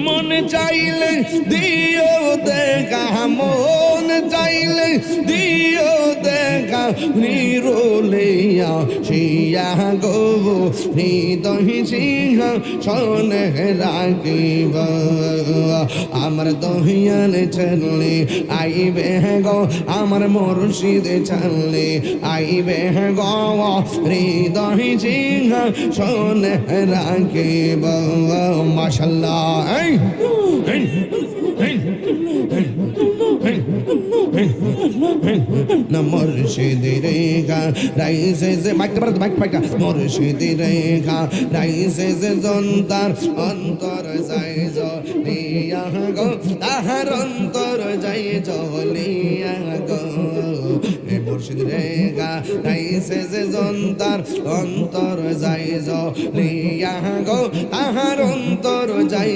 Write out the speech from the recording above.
মন চাইলে দিও দেখা, মন চাইলে দিও দেখা, নিরোলিয়া শিয়া গো হৃদয় সিংহ শোনে রাখিব। আমার দহিয়াল চললে আইবে গো, আমার মুর্শিদ চললে আইবে গো, হৃদয় সিংহ শোনে রাখিব। মাশাআল্লাহ। না মুর্শিদ রেখা রাইসে যে মাইকটা পারো, মাইকটা মুর্শিদ রেখা রাইসে যে জন্তার অন্তর যাই জলিয়া গো, তাহার অন্তর যাই জলিয়া গো। মুর্শিদ রেখা রাইসে যে জন্তার অন্তর যাই জলিয়া গো, তাহার অন্তর যাই